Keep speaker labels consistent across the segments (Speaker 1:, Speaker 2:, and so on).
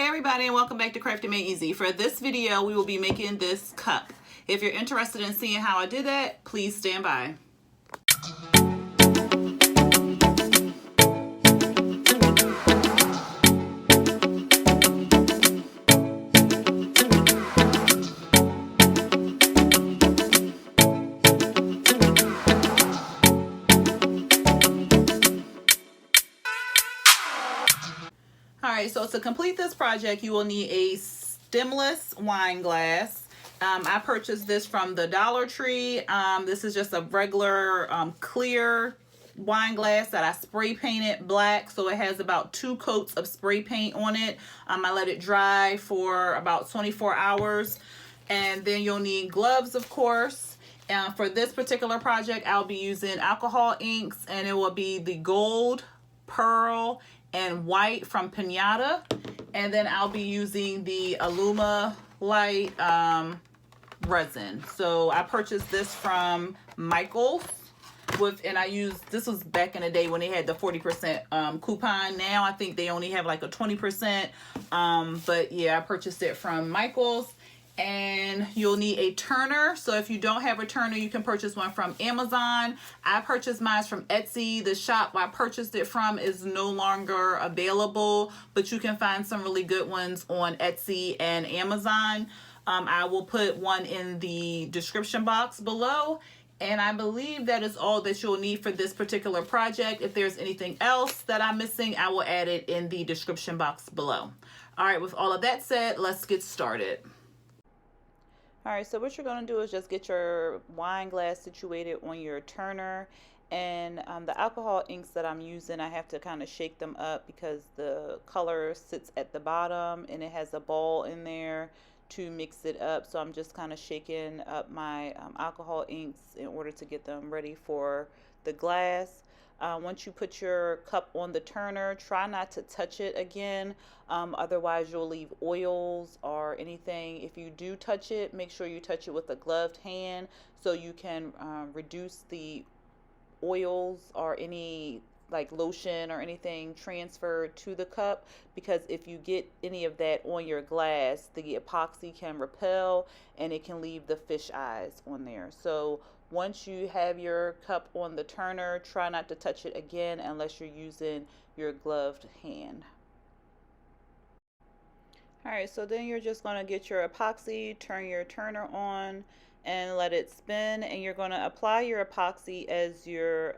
Speaker 1: Hey everybody, and welcome back to Crafty Made Easy. For this video, we will be making this cup. If you're interested in seeing how I did that, please stand by. Alright, so to complete this project, you will need a stemless wine glass. I purchased this from the Dollar Tree. This is just a regular clear wine glass that I spray painted black, so it has about 2 coats of spray paint on it. I let it dry for about 24 hours, and then you'll need gloves, of course. For this particular project, I'll be using alcohol inks, and it will be the gold, pearl, and white from Pinata, and then I'll be using the Aluma Light resin. So I purchased this from Michael's and I used, this was back in the day when they had the 40% coupon. Now I think they only have like a 20%, but yeah, I purchased it from Michael's. And you'll need a turner. So if you don't have a turner, you can purchase one from Amazon. I purchased mine from Etsy. The shop I purchased it from is no longer available, but you can find some really good ones on Etsy and Amazon. I will put one in the description box below. And I believe that is all that you'll need for this particular project. If there's anything else that I'm missing, I will add it in the description box below. All right, with all of that said, let's get started. All right, so what you're going to do is just get your wine glass situated on your turner, and the alcohol inks that I'm using, I have to kind of shake them up because the color sits at the bottom and it has a ball in there to mix it up. So I'm just kind of shaking up my alcohol inks in order to get them ready for the glass. Once you put your cup on the turner, try not to touch it again. Otherwise you'll leave oils or anything. If you do touch it, make sure you touch it with a gloved hand so you can reduce the oils or any like lotion or anything transferred to the cup, because if you get any of that on your glass, the epoxy can repel and it can leave the fish eyes on there. So once you have your cup on the turner, try not to touch it again unless you're using your gloved hand. All right, so then you're just going to get your epoxy, turn your turner on, and let it spin. And you're going to apply your epoxy as your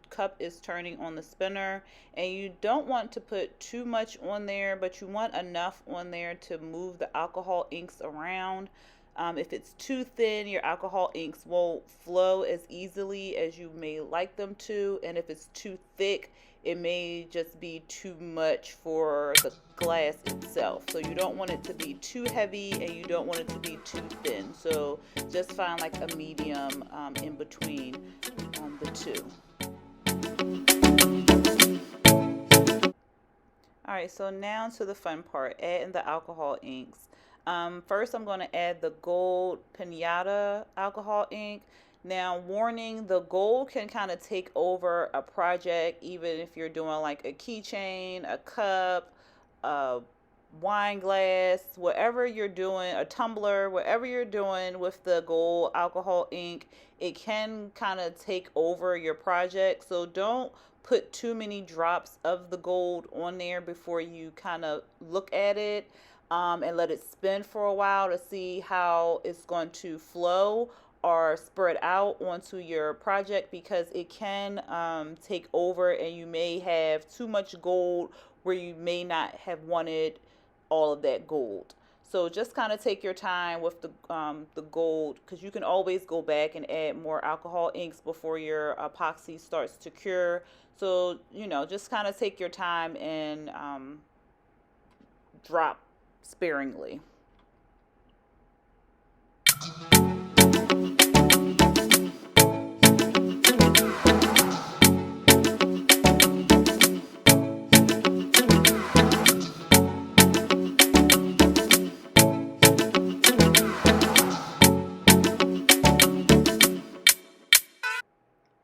Speaker 1: cup is turning on the spinner. And you don't want to put too much on there, but you want enough on there to move the alcohol inks around. If it's too thin, your alcohol inks won't flow as easily as you may like them to. And if it's too thick, it may just be too much for the glass itself. So you don't want it to be too heavy and you don't want it to be too thin. So just find like a medium in between the two. All right, so now to the fun part, adding the alcohol inks. First, I'm going to add the gold Pinata alcohol ink. Now, warning, the gold can kind of take over a project, even if you're doing like a keychain, a cup, a wine glass, whatever you're doing, a tumbler, whatever you're doing with the gold alcohol ink, it can kind of take over your project. So don't put too many drops of the gold on there before you kind of look at it. And let it spin for a while to see how it's going to flow or spread out onto your project, because it can take over and you may have too much gold where you may not have wanted all of that gold. So just kind of take your time with the gold, because you can always go back and add more alcohol inks before your epoxy starts to cure. So, you know, just kind of take your time and drop sparingly.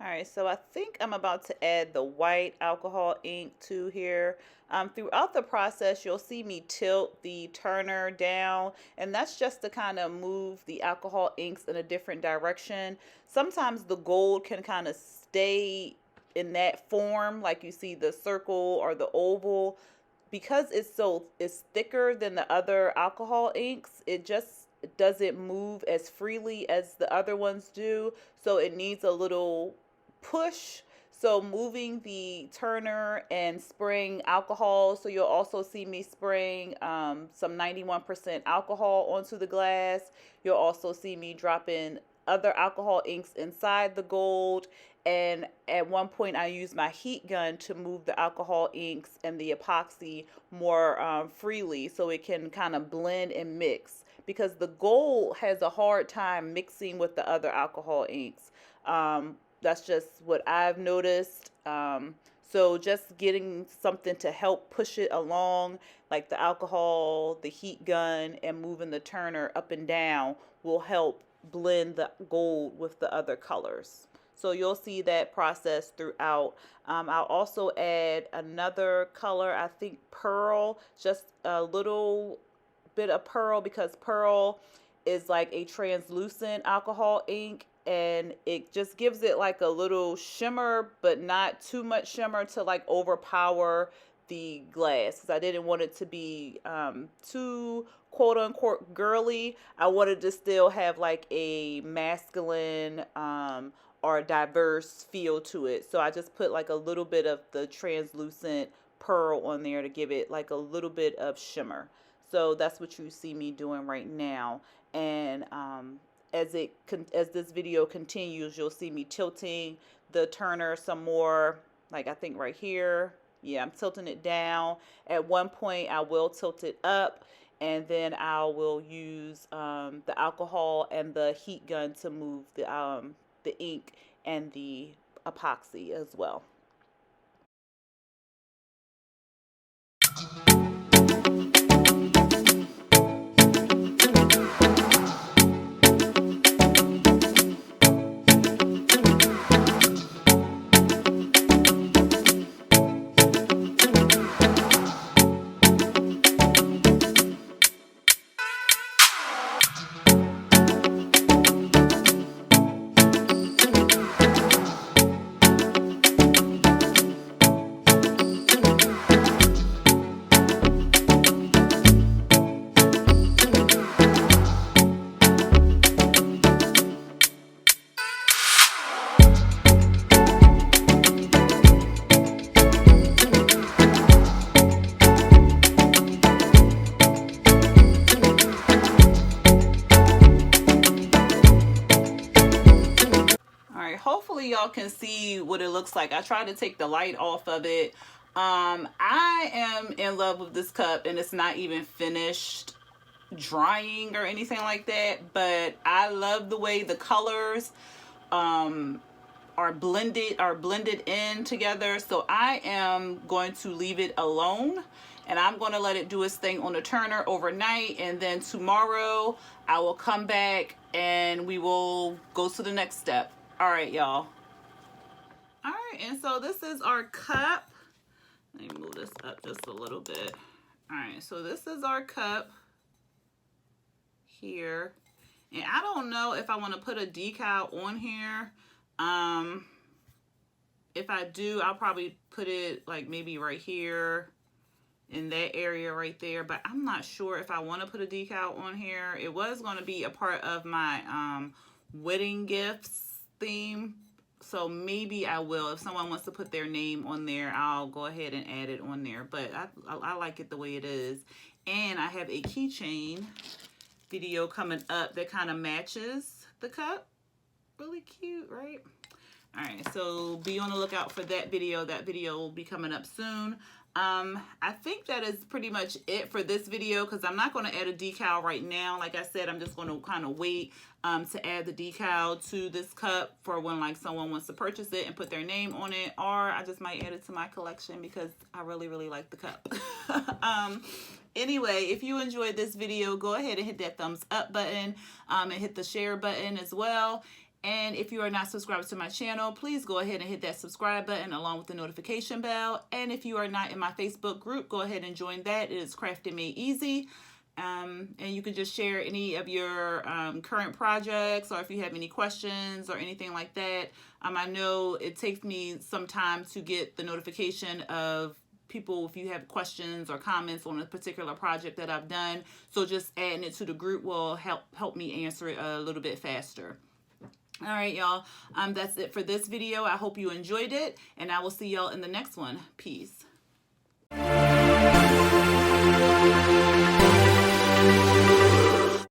Speaker 1: All right, so I think I'm about to add the white alcohol ink to here. Throughout the process, you'll see me tilt the turner down, and that's just to kind of move the alcohol inks in a different direction. Sometimes the gold can kind of stay in that form, like you see the circle or the oval. Because it's thicker than the other alcohol inks, it just doesn't move as freely as the other ones do, so it needs a little push. So moving the turner and spraying alcohol, so you'll also see me spraying some 91% alcohol onto the glass. You'll also see me dropping other alcohol inks inside the gold, and at one point I used my heat gun to move the alcohol inks and the epoxy more freely, so it can kind of blend and mix, because the gold has a hard time mixing with the other alcohol inks. That's just what I've noticed. So just getting something to help push it along, like the alcohol, the heat gun, and moving the turner up and down will help blend the gold with the other colors. So you'll see that process throughout. I'll also add another color, I think pearl, just a little bit of pearl, because pearl is like a translucent alcohol ink, and it just gives it like a little shimmer, but not too much shimmer to like overpower the glass, because I didn't want it to be too quote unquote girly. I wanted to still have like a masculine or diverse feel to it. So I just put like a little bit of the translucent pearl on there to give it like a little bit of shimmer. So that's what you see me doing right now. And as this video continues, you'll see me tilting the turner some more, like I think right here. Yeah, I'm tilting it down. At one point I will tilt it up, and then I will use the alcohol and the heat gun to move the ink and the epoxy as well. Hopefully y'all can see what it looks like. I tried to take the light off of it. I am in love with this cup, and it's not even finished drying or anything like that, but I love the way the colors are blended in together. So I am going to leave it alone, and I'm going to let it do its thing on the turner overnight, and then tomorrow I will come back and we will go to the next step. All right, y'all. All right, and so this is our cup. Let me move this up just a little bit. All right, so this is our cup here. And I don't know if I want to put a decal on here. If I do, I'll probably put it like maybe right here in that area right there, but I'm not sure if I want to put a decal on here. It was going to be a part of my wedding gifts theme, so maybe I will. If someone wants to put their name on there, I'll go ahead and add it on there, but I like it the way it is. And I have a keychain video coming up that kind of matches the cup. Really cute, right? All right, so be on the lookout for that video. That video will be coming up soon. I think that is pretty much it for this video, because I'm not going to add a decal right now. Like I said, I'm just going to kind of wait to add the decal to this cup for when like someone wants to purchase it and put their name on it, or I just might add it to my collection because I really like the cup. Anyway, if you enjoyed this video, go ahead and hit that thumbs up button and hit the share button as well. And if you are not subscribed to my channel, please go ahead and hit that subscribe button along with the notification bell. And if you are not in my Facebook group, go ahead and join that. It is Crafted Made Easy. And you can just share any of your current projects, or if you have any questions or anything like that. I know it takes me some time to get the notification of people if you have questions or comments on a particular project that I've done. So just adding it to the group will help me answer it a little bit faster. All right, y'all. That's it for this video. I hope you enjoyed it, and I will see y'all in the next one. Peace.